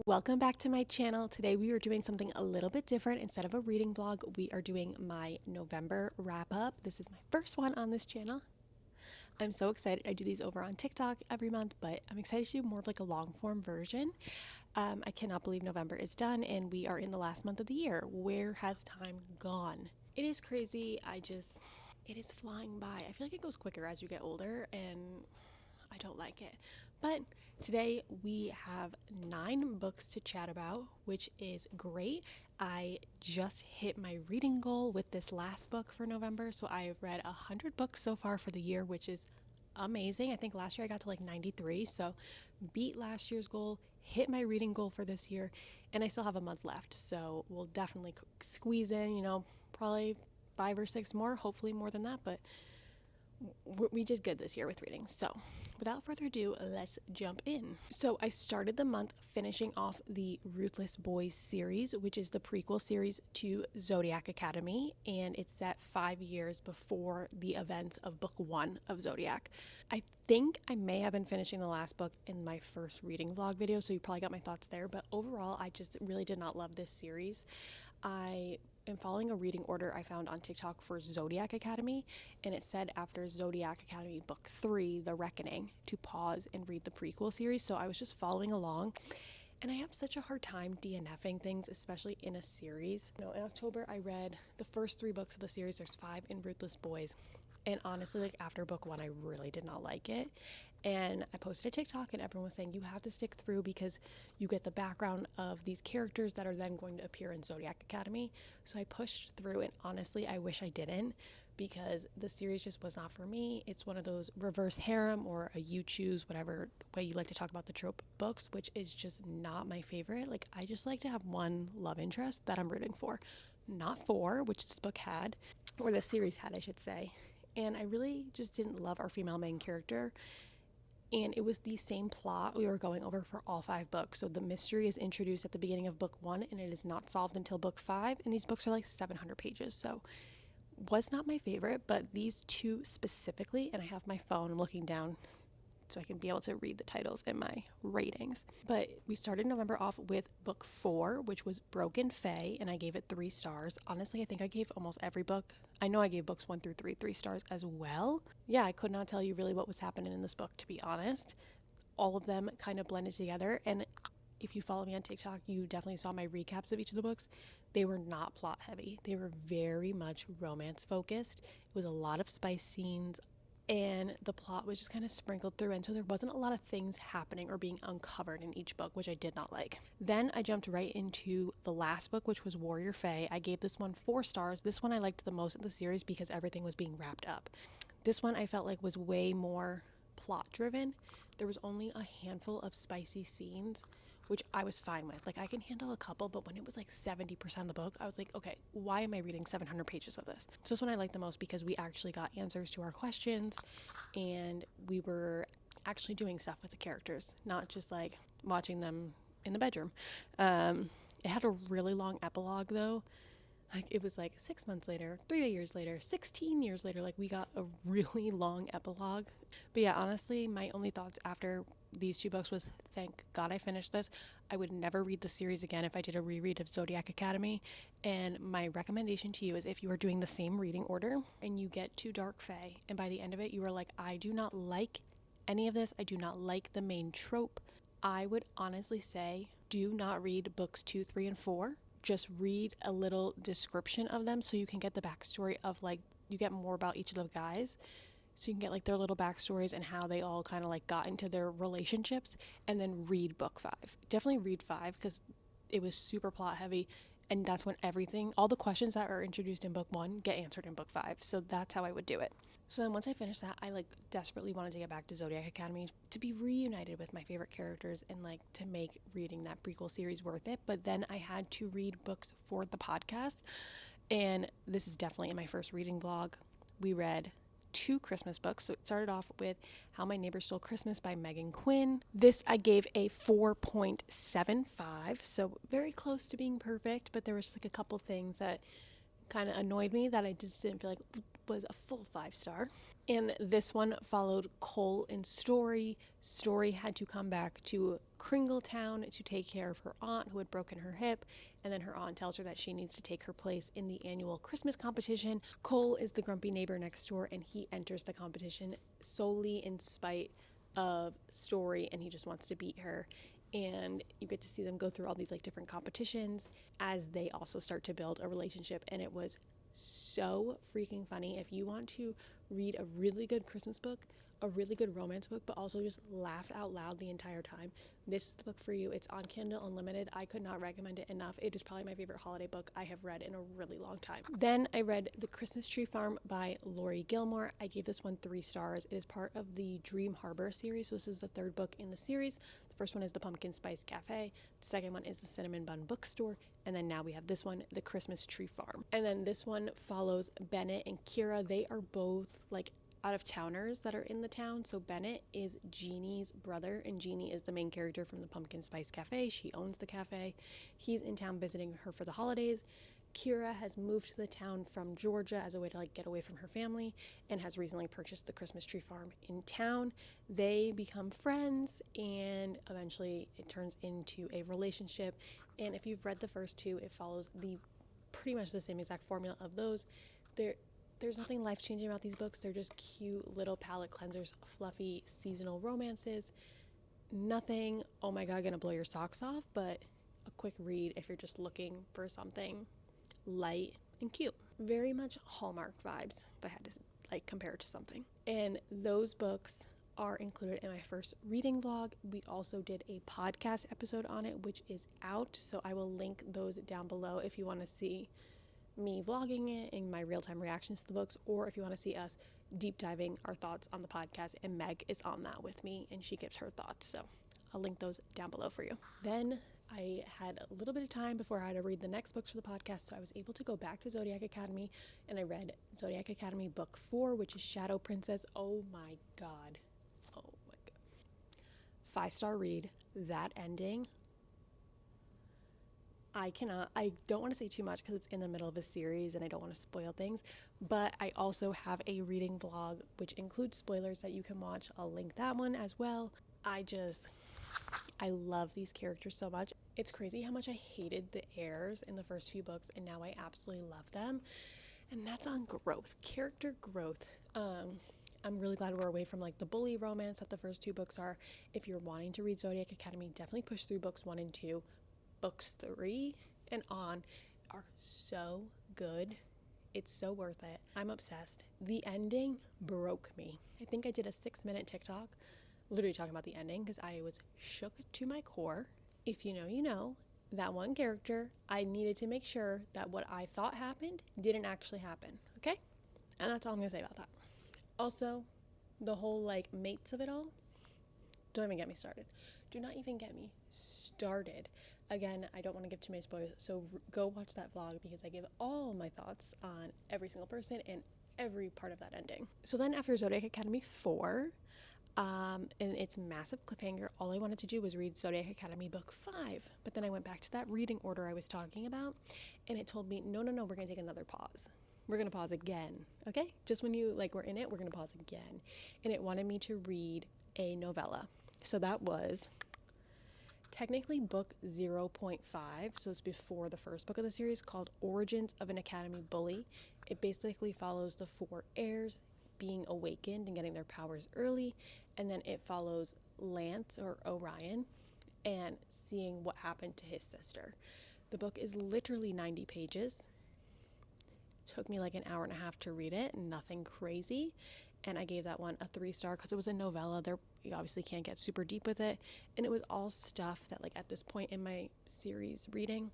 Welcome back to my channel. Today we are doing something a little bit different. Instead of a reading vlog, we are doing my November wrap up. This is my first one on this channel. I'm so excited. I do these over on TikTok every month, but I'm excited to do more of like a long form version. I cannot believe November is done and we are in the last month of the year. Where has time gone? It is crazy. It is flying by. I feel like it goes quicker as you get older and I don't like it. But today we have 9 books to chat about, which is great. I just hit my reading goal with this last book for November, so I have read 100 books so far for the year, which is amazing. I think last year I got to like 93, so beat last year's goal, hit my reading goal for this year, and I still have a month left, so we'll definitely squeeze in, probably 5 or 6 more, hopefully more than that, but we did good this year with reading. So without further ado, let's jump in. So I started the month finishing off the Ruthless Boys series, which is the prequel series to Zodiac Academy, and it's set 5 years before the events of book 1 of Zodiac. I think I may have been finishing the last book in my first reading vlog video, so you probably got my thoughts there, but overall I just really did not love this series. I am following a reading order I found on TikTok for Zodiac Academy, and it said after Zodiac Academy book 3, The Reckoning, to pause and read the prequel series. So I was just following along, and I have such a hard time DNFing things, especially in a series. In October I read the first 3 books of the series. There's 5 in Ruthless Boys, and honestly, like after book 1 I really did not like it. And I posted a TikTok and everyone was saying you have to stick through because you get the background of these characters that are then going to appear in Zodiac Academy. So I pushed through, and honestly I wish I didn't, because the series just was not for me. It's one of those reverse harem or a you choose, whatever way you like to talk about the trope books, which is just not my favorite. Like, I just like to have one love interest that I'm rooting for, not 4, which this book had, or the series had, I should say. And I really just didn't love our female main character. And it was the same plot we were going over for all 5 books. So the mystery is introduced at the beginning of book 1 and it is not solved until book 5. And these books are like 700 pages. So was not my favorite, but these 2 specifically, and I have my phone looking down so I can be able to read the titles and my ratings. But we started November off with book 4, which was Broken Fae, and I gave it 3 stars. Honestly, I think I gave almost every book. I know I gave books 1 through 3 stars as well. Yeah, I could not tell you really what was happening in this book, to be honest. All of them kind of blended together, and if you follow me on TikTok, you definitely saw my recaps of each of the books. They were not plot heavy. They were very much romance focused. It was a lot of spice scenes, and the plot was just kind of sprinkled through, and so there wasn't a lot of things happening or being uncovered in each book, which I did not like. Then I jumped right into the last book, which was Warrior Fae. I gave this one 4 stars. This one I liked the most of the series because everything was being wrapped up. This one I felt like was way more plot driven. There was only a handful of spicy scenes, which I was fine with. Like, I can handle a couple, but when it was like 70% of the book, I was like, okay, why am I reading 700 pages of this? So this one I liked the most because we actually got answers to our questions and we were actually doing stuff with the characters, not just like watching them in the bedroom. It had a really long epilogue though. Like, it was like 6 months later, 3 years later, 16 years later. Like, we got a really long epilogue. But yeah, honestly, my only thoughts after these 2 books was, thank God I finished this. I would never read the series again if I did a reread of Zodiac Academy. And my recommendation to you is, if you are doing the same reading order and you get to Dark Fae, and by the end of it you are like, I do not like any of this, I do not like the main trope, I would honestly say do not read books 2, 3, and 4. Just read a little description of them so you can get the backstory of, like, you get more about each of the guys, so you can get like their little backstories and how they all kind of like got into their relationships, and then read book 5. Definitely read 5 because it was super plot heavy, and that's when all the questions that are introduced in book 1 get answered in book 5. So that's how I would do it. So then once I finished that, I like desperately wanted to get back to Zodiac Academy to be reunited with my favorite characters and like to make reading that prequel series worth it. But then I had to read books for the podcast, and this is definitely in my first reading vlog. We read 2 Christmas books. So it started off with How My Neighbor Stole Christmas by Meghan Quinn. This I gave a 4.75, so very close to being perfect, but there was just like a couple things that kind of annoyed me that I just didn't feel like was a full 5-star. And this one followed Cole and Story. Story had to come back to Kringletown to take care of her aunt who had broken her hip, and then her aunt tells her that she needs to take her place in the annual Christmas competition. Cole is the grumpy neighbor next door, and he enters the competition solely in spite of Story, and he just wants to beat her. And you get to see them go through all these like different competitions as they also start to build a relationship, and it was so freaking funny. If you want to read a really good Christmas book, a really good romance book, but also just laugh out loud the entire time, this is the book for you. It's on Kindle Unlimited. I could not recommend it enough. It is probably my favorite holiday book I have read in a really long time. Then I read The Christmas Tree Farm by Laurie Gilmore. I gave this one 3 stars. It is part of the Dream Harbor series, so this is the 3rd book in the series. The first one is The Pumpkin Spice Cafe. The second one is The Cinnamon Bun Bookstore. And then now we have this one, The Christmas Tree Farm. And then this one follows Bennett and Kira. They are both like out-of-towners that are in the town. So Bennett is Jeannie's brother, and Jeannie is the main character from the Pumpkin Spice Cafe. She owns the cafe. He's in town visiting her for the holidays. Kira has moved to the town from Georgia as a way to like get away from her family, and has recently purchased the Christmas Tree Farm in town. They become friends, and eventually it turns into a relationship. And if you've read the first 2, it follows pretty much the same exact formula of those. There's nothing life-changing about these books. They're just cute little palate cleansers, fluffy seasonal romances. Nothing, oh my god, gonna blow your socks off, but a quick read if you're just looking for something light and cute. Very much Hallmark vibes, if I had to like compare it to something. And those books are included in my first reading vlog. We also did a podcast episode on it, which is out, so I will link those down below if you want to see me vlogging it and my real-time reactions to the books, or if you want to see us deep diving our thoughts on the podcast. And Meg is on that with me, and she gives her thoughts, so I'll link those down below for you. Then I had a little bit of time before I had to read the next books for the podcast, so I was able to go back to Zodiac Academy, and I read Zodiac Academy book 4, which is Shadow Princess. Oh my god. 5-star read. That ending, I don't want to say too much because it's in the middle of a series and I don't want to spoil things, but I also have a reading vlog which includes spoilers that you can watch. I'll link that one as well. I love these characters so much. It's crazy how much I hated the heirs in the first few books, and now I absolutely love them. And that's on growth, character growth. I'm really glad we're away from like the bully romance that the first 2 books are. If you're wanting to read Zodiac Academy, definitely push through books 1 and 2. Books 3 and on are so good. It's so worth it. I'm obsessed. The ending broke me. I think I did a 6-minute TikTok literally talking about the ending because I was shook to my core. If you know, you know. That one character, I needed to make sure that what I thought happened didn't actually happen, okay? And that's all I'm gonna say about that. Also, the whole like mates of it all, don't even get me started. Do not even get me started. Again, I don't want to give too many spoilers, so go watch that vlog because I give all my thoughts on every single person and every part of that ending. So then after Zodiac Academy 4, and it's massive cliffhanger, all I wanted to do was read Zodiac Academy book 5. But then I went back to that reading order I was talking about, and it told me, no, we're going to take another pause. We're going to pause again, okay? Just when you, like, we're in it, we're going to pause again. And it wanted me to read a novella. So that was technically book 0.5, so it's before the first book of the series, called Origins of an Academy Bully. It basically follows the 4 heirs being awakened and getting their powers early, and then it follows Lance, or Orion, and seeing what happened to his sister. The book is literally 90 pages. Took me like an hour and a half to read it, nothing crazy, and I gave that one a 3-star because it was a novella. You obviously can't get super deep with it, and it was all stuff that like at this point in my series reading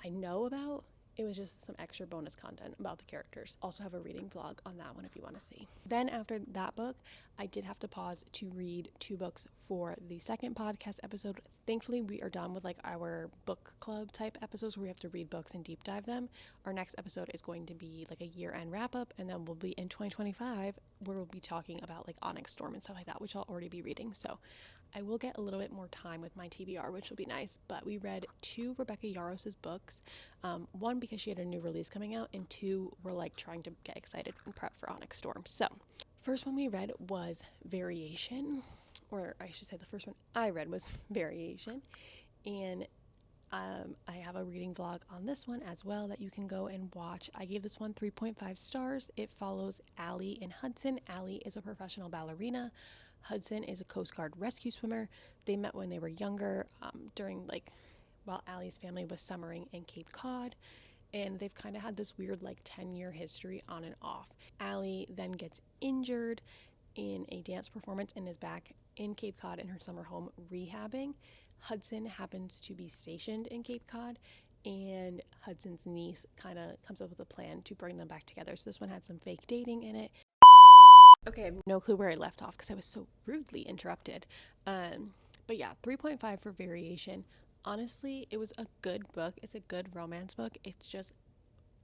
I know about. It was just some extra bonus content about the characters. Also have a reading vlog on that one if you want to see. Then after that book, I did have to pause to read 2 books for the second podcast episode. Thankfully, we are done with like our book club type episodes where we have to read books and deep dive them. Our next episode is going to be like a year-end wrap-up, and then we'll be in 2025 where we'll be talking about like Onyx Storm and stuff like that, which I'll already be reading. So I will get a little bit more time with my TBR, which will be nice. But we read 2 Rebecca Yarros' books. One because she had a new release coming out, and 2 we're like trying to get excited and prep for Onyx Storm. So first one we read was Variation, or I should say the first one I read was Variation, and I have a reading vlog on this one as well that you can go and watch. I gave this one 3.5 stars. It follows Allie and Hudson. Allie is a professional ballerina. Hudson is a Coast Guard rescue swimmer. They met when they were younger, during like while Allie's family was summering in Cape Cod. And they've kind of had this weird like 10-year history on and off. Allie then gets injured in a dance performance and is back in Cape Cod in her summer home rehabbing. Hudson happens to be stationed in Cape Cod, and Hudson's niece kind of comes up with a plan to bring them back together. So this one had some fake dating in it. Okay, I have no clue where I left off because I was so rudely interrupted. But yeah, 3.5 for Variation. Honestly, it was a good book. It's a good romance book. It's just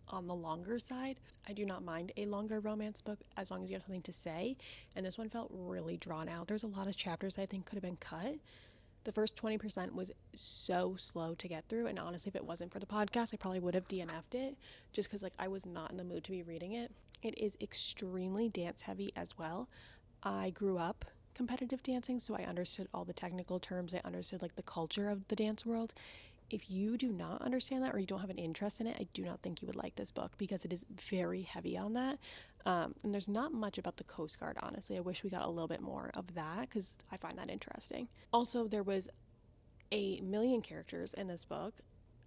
on the longer side. I do not mind a longer romance book as long as you have something to say. And this one felt really drawn out. There's a lot of chapters that I think could have been cut. The first 20% was so slow to get through. And honestly, if it wasn't for the podcast, I probably would have DNF'd it just because like I was not in the mood to be reading it. It is extremely dance heavy as well. I grew up competitive dancing, so I understood all the technical terms. I understood like the culture of the dance world. If you do not understand that or you don't have an interest in it, I do not think you would like this book because it is very heavy on that. And there's not much about the Coast Guard, honestly. I wish we got a little bit more of that because I find that interesting. Also, there was a million characters in this book.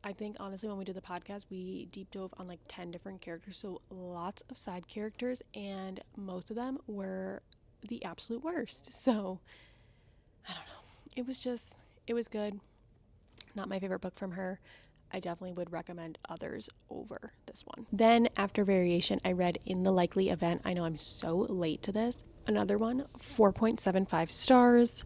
I think honestly when we did the podcast, we deep dove on like 10 different characters, so lots of side characters, and most of them were the absolute worst. So I don't know, it was good. Not my favorite book from her. I definitely would recommend others over this one. Then after Variation, I read In the Likely Event. I know I'm so late to this. Another one, 4.75 stars.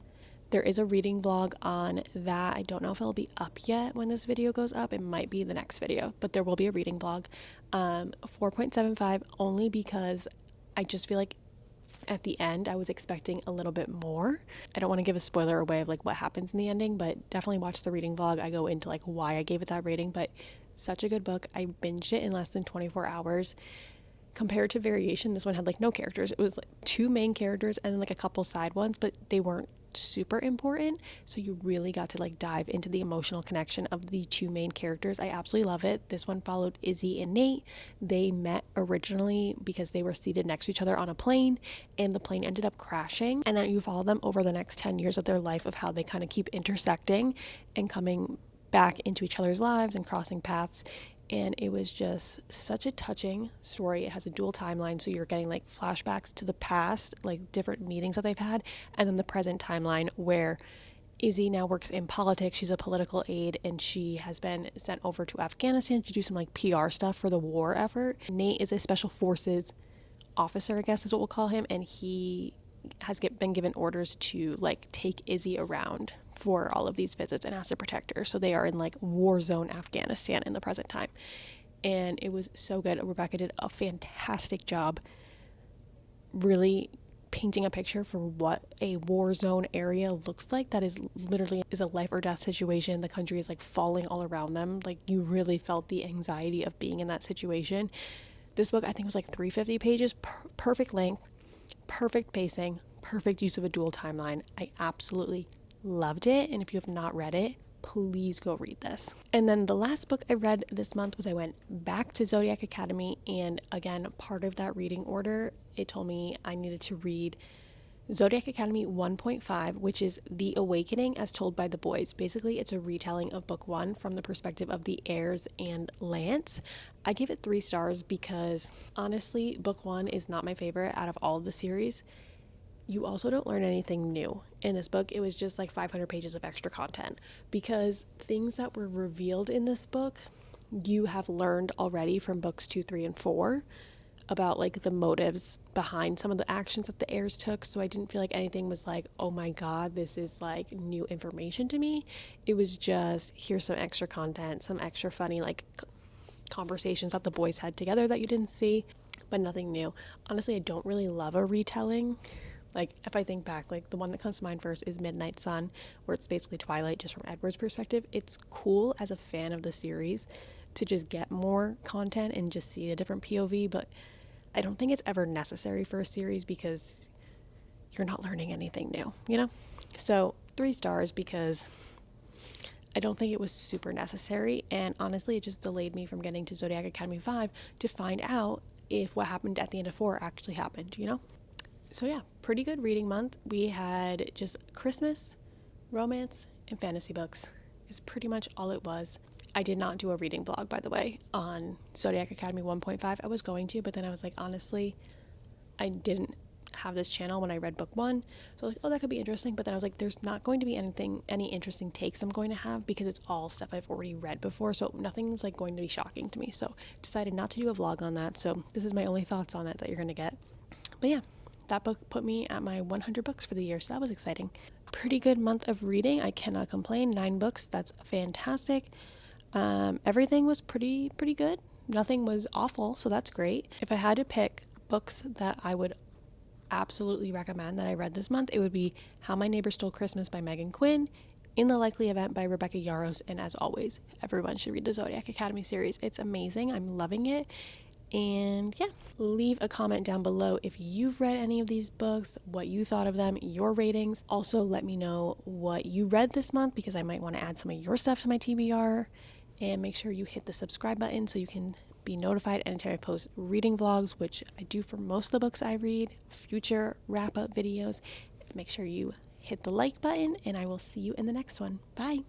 There is a reading vlog on that. I don't know if it'll be up yet when this video goes up. It might be the next video, but there will be a reading vlog. 4.75 only because I just feel like at the end I was expecting a little bit more. I don't want to give a spoiler away of like what happens in the ending, but definitely watch the reading vlog. I go into like why I gave it that rating, but such a good book. I binged it in less than 24 hours. Compared to Variation, this one had like no characters. It was like 2 main characters and then like a couple side ones, but they weren't super important, so you really got to like dive into the emotional connection of the 2 main characters. I absolutely love it. This one followed Izzy and Nate. They met originally because they were seated next to each other on a plane, and the plane ended up crashing, and then you follow them over the next 10 years of their life of how they kind of keep intersecting and coming back into each other's lives and crossing paths. And it was just such a touching story. It has a dual timeline, so you're getting like flashbacks to the past, like different meetings that they've had, and then the present timeline where Izzy now works in politics. She's a political aide, and she has been sent over to Afghanistan to do some like PR stuff for the war effort. Nate is a special forces officer, I guess is what we'll call him, and he has been given orders to like take Izzy around for all of these visits and has to protect her. So they are in like war zone Afghanistan in the present time. And it was so good. Rebecca did a fantastic job really painting a picture for what a war zone area looks like. That is literally is a life or death situation. The country is like falling all around them. Like you really felt the anxiety of being in that situation. This book I think was like 350 pages, perfect length, perfect pacing, perfect use of a dual timeline. I absolutely loved it, and if you have not read it, please go read this. And then the last book I read this month was I went back to Zodiac Academy, and again, part of that reading order, it told me I needed to read Zodiac Academy 1.5, which is The Awakening as Told by the Boys. Basically, it's a retelling of book 1 from the perspective of the heirs and Lance. I gave it 3 stars because honestly, book 1 is not my favorite out of all of the series. You also don't learn anything new in this book. It was just like 500 pages of extra content because things that were revealed in this book you have learned already from books 2, 3, and 4. about like the motives behind some of the actions that the heirs took, so I didn't feel like anything was like, oh my god, this is like new information to me. It was just, here's some extra content, some extra funny like conversations that the boys had together that you didn't see, but nothing new. Honestly, I don't really love a retelling. Like, if I think back, like, the one that comes to mind first is Midnight Sun, where it's basically Twilight just from Edward's perspective. It's cool as a fan of the series to just get more content and just see a different POV, but I don't think it's ever necessary for a series because you're not learning anything new, you know? So 3 stars because I don't think it was super necessary, and honestly it just delayed me from getting to Zodiac Academy 5 to find out if what happened at the end of 4 actually happened, you know? So yeah, pretty good reading month. We had just Christmas, romance, and fantasy books is pretty much all it was. I did not do a reading vlog, by the way, on Zodiac Academy 1.5. I was going to, but then I was like, honestly, I didn't have this channel when I read book 1. So like, oh, that could be interesting. But then I was like, there's not going to be any interesting takes I'm going to have because it's all stuff I've already read before. So nothing's like going to be shocking to me. So decided not to do a vlog on that. So this is my only thoughts on it that you're going to get. But yeah, that book put me at my 100 books for the year. So that was exciting. Pretty good month of reading. I cannot complain. 9 books. That's fantastic. Everything was pretty good. Nothing was awful, so that's great. If I had to pick books that I would absolutely recommend that I read this month, it would be How My Neighbor Stole Christmas by Meghan Quinn, In the Likely Event by Rebecca Yarros, and as always, everyone should read the Zodiac Academy series. It's amazing. I'm loving it. And yeah, leave a comment down below if you've read any of these books, what you thought of them, your ratings. Also, let me know what you read this month because I might want to add some of your stuff to my TBR. And make sure you hit the subscribe button so you can be notified anytime I post reading vlogs, which I do for most of the books I read, future wrap-up videos. Make sure you hit the like button, and I will see you in the next one. Bye!